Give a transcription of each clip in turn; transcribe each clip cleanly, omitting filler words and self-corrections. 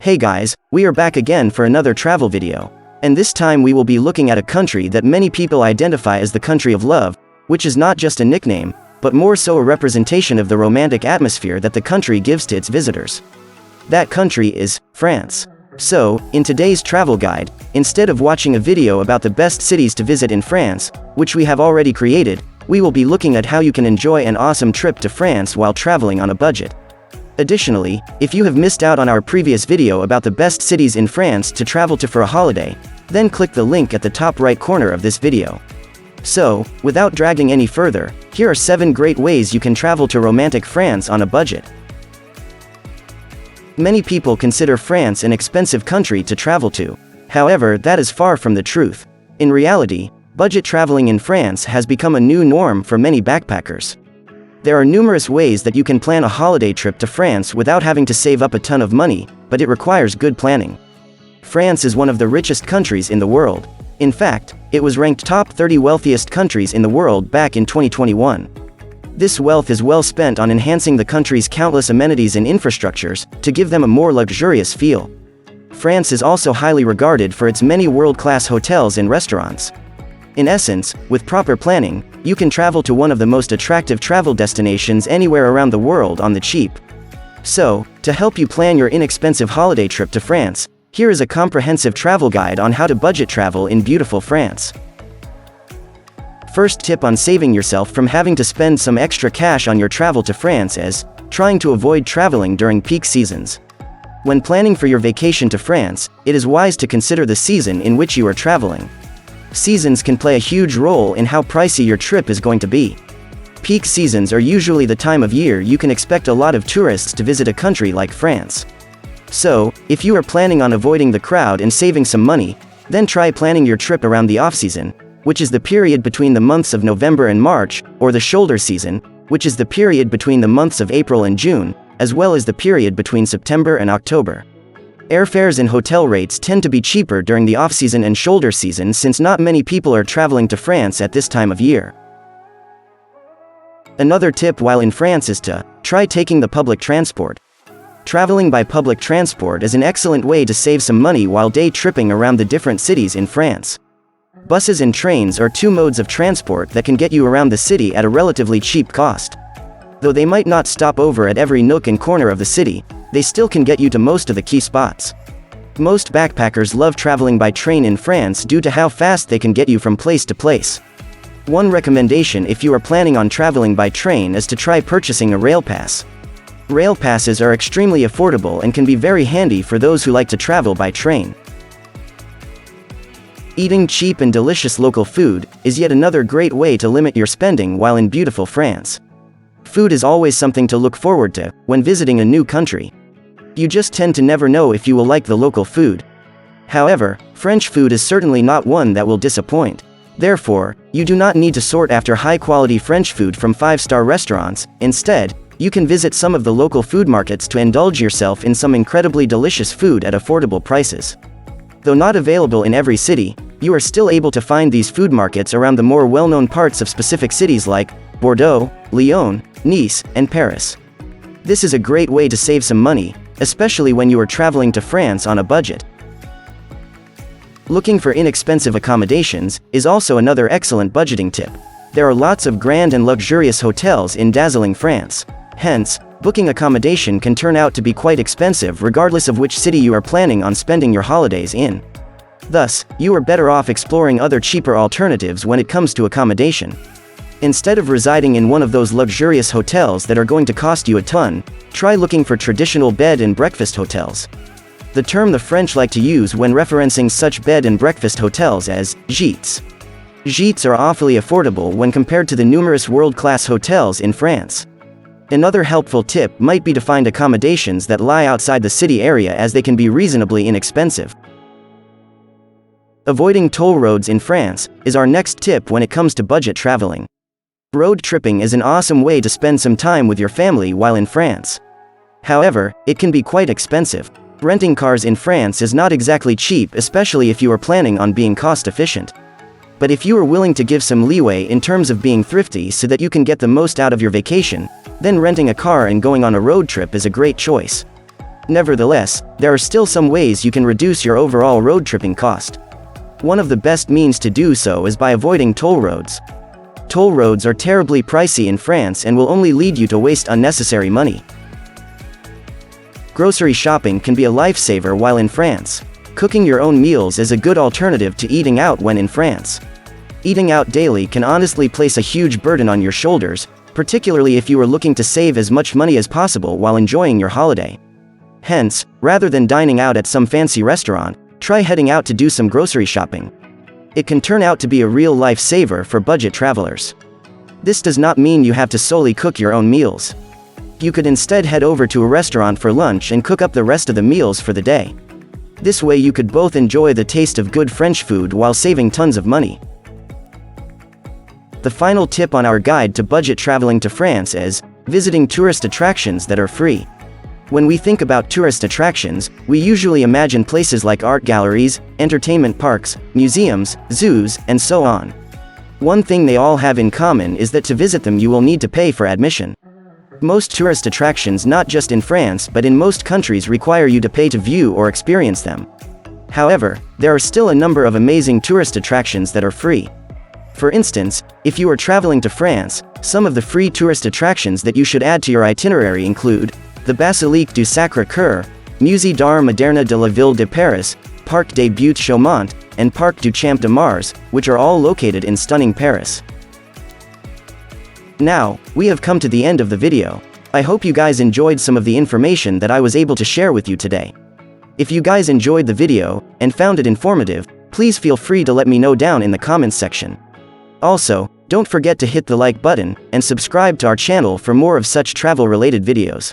Hey guys, we are back again for another travel video. And this time we will be looking at a country that many people identify as the country of love, which is not just a nickname, but more so a representation of the romantic atmosphere that the country gives to its visitors. That country is France. So, in today's travel guide, instead of watching a video about the best cities to visit in France, which we have already created, we will be looking at how you can enjoy an awesome trip to France while traveling on a budget. Additionally, if you have missed out on our previous video about the best cities in France to travel to for a holiday, then click the link at the top right corner of this video. So, without dragging any further, here are 7 great ways you can travel to romantic France on a budget. Many people consider France an expensive country to travel to. However, that is far from the truth. In reality, budget traveling in France has become a new norm for many backpackers. There are numerous ways that you can plan a holiday trip to France without having to save up a ton of money, but it requires good planning. France is one of the richest countries in the world. In fact, it was ranked top 30 wealthiest countries in the world back in 2021. This wealth is well spent on enhancing the country's countless amenities and infrastructures to give them a more luxurious feel. France is also highly regarded for its many world-class hotels and restaurants. In essence, with proper planning, you can travel to one of the most attractive travel destinations anywhere around the world on the cheap. So, to help you plan your inexpensive holiday trip to France, here is a comprehensive travel guide on how to budget travel in beautiful France. First tip on saving yourself from having to spend some extra cash on your travel to France is trying to avoid traveling during peak seasons. When planning for your vacation to France, it is wise to consider the season in which you are traveling. Seasons can play a huge role in how pricey your trip is going to be. Peak seasons are usually the time of year you can expect a lot of tourists to visit a country like France. So, if you are planning on avoiding the crowd and saving some money, then try planning your trip around the off-season, which is the period between the months of November and March, or the shoulder season, which is the period between the months of April and June, as well as the period between September and October. Airfares and hotel rates tend to be cheaper during the off-season and shoulder season since not many people are traveling to France at this time of year. Another tip while in France is to try taking the public transport. Traveling by public transport is an excellent way to save some money while day tripping around the different cities in France. Buses and trains are 2 modes of transport that can get you around the city at a relatively cheap cost. Though they might not stop over at every nook and corner of the city, they still can get you to most of the key spots. Most backpackers love traveling by train in France due to how fast they can get you from place to place. One recommendation if you are planning on traveling by train is to try purchasing a rail pass. Rail passes are extremely affordable and can be very handy for those who like to travel by train. Eating cheap and delicious local food is yet another great way to limit your spending while in beautiful France. Food is always something to look forward to when visiting a new country. You just tend to never know if you will like the local food. However, French food is certainly not one that will disappoint. Therefore, you do not need to sort after high-quality French food from 5-star restaurants. Instead, you can visit some of the local food markets to indulge yourself in some incredibly delicious food at affordable prices. Though not available in every city, you are still able to find these food markets around the more well-known parts of specific cities like Bordeaux, Lyon, Nice, and Paris. This is a great way to save some money, especially when you are traveling to France on a budget. Looking for inexpensive accommodations is also another excellent budgeting tip. There are lots of grand and luxurious hotels in dazzling France. Hence, booking accommodation can turn out to be quite expensive regardless of which city you are planning on spending your holidays in. Thus, you are better off exploring other cheaper alternatives when it comes to accommodation. Instead of residing in one of those luxurious hotels that are going to cost you a ton, try looking for traditional bed and breakfast hotels. The term the French like to use when referencing such bed and breakfast hotels as gîtes. Gîtes are awfully affordable when compared to the numerous world-class hotels in France. Another helpful tip might be to find accommodations that lie outside the city area as they can be reasonably inexpensive. Avoiding toll roads in France is our next tip when it comes to budget traveling. Road tripping is an awesome way to spend some time with your family while in France. However, it can be quite expensive. Renting cars in France is not exactly cheap, especially if you are planning on being cost-efficient. But if you are willing to give some leeway in terms of being thrifty so that you can get the most out of your vacation, then renting a car and going on a road trip is a great choice. Nevertheless, there are still some ways you can reduce your overall road tripping cost. One of the best means to do so is by avoiding toll roads. Toll roads are terribly pricey in France and will only lead you to waste unnecessary money. Grocery shopping can be a lifesaver while in France. Cooking your own meals is a good alternative to eating out when in France. Eating out daily can honestly place a huge burden on your shoulders, particularly if you are looking to save as much money as possible while enjoying your holiday. Hence, rather than dining out at some fancy restaurant, try heading out to do some grocery shopping. It can turn out to be a real lifesaver for budget travelers. This does not mean you have to solely cook your own meals. You could instead head over to a restaurant for lunch and cook up the rest of the meals for the day. This way you could both enjoy the taste of good French food while saving tons of money. The final tip on our guide to budget traveling to France is visiting tourist attractions that are free. When we think about tourist attractions, we usually imagine places like art galleries, entertainment parks, museums, zoos, and so on. One thing they all have in common is that to visit them you will need to pay for admission. Most tourist attractions, not just in France but in most countries, require you to pay to view or experience them. However, there are still a number of amazing tourist attractions that are free. For instance, if you are traveling to France, some of the free tourist attractions that you should add to your itinerary include the Basilique du Sacré-Cœur, Musée d'Art Moderne de la Ville de Paris, Parc des Buttes-Chaumont, and Parc du Champ de Mars, which are all located in stunning Paris. Now, we have come to the end of the video. I hope you guys enjoyed some of the information that I was able to share with you today. If you guys enjoyed the video, and found it informative, please feel free to let me know down in the comments section. Also, don't forget to hit the like button, and subscribe to our channel for more of such travel-related videos.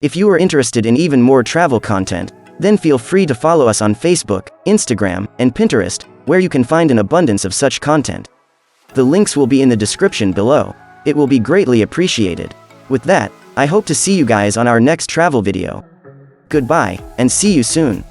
If you are interested in even more travel content, then feel free to follow us on Facebook, Instagram, and Pinterest, where you can find an abundance of such content. The links will be in the description below. It will be greatly appreciated. With that, I hope to see you guys on our next travel video. Goodbye, and see you soon.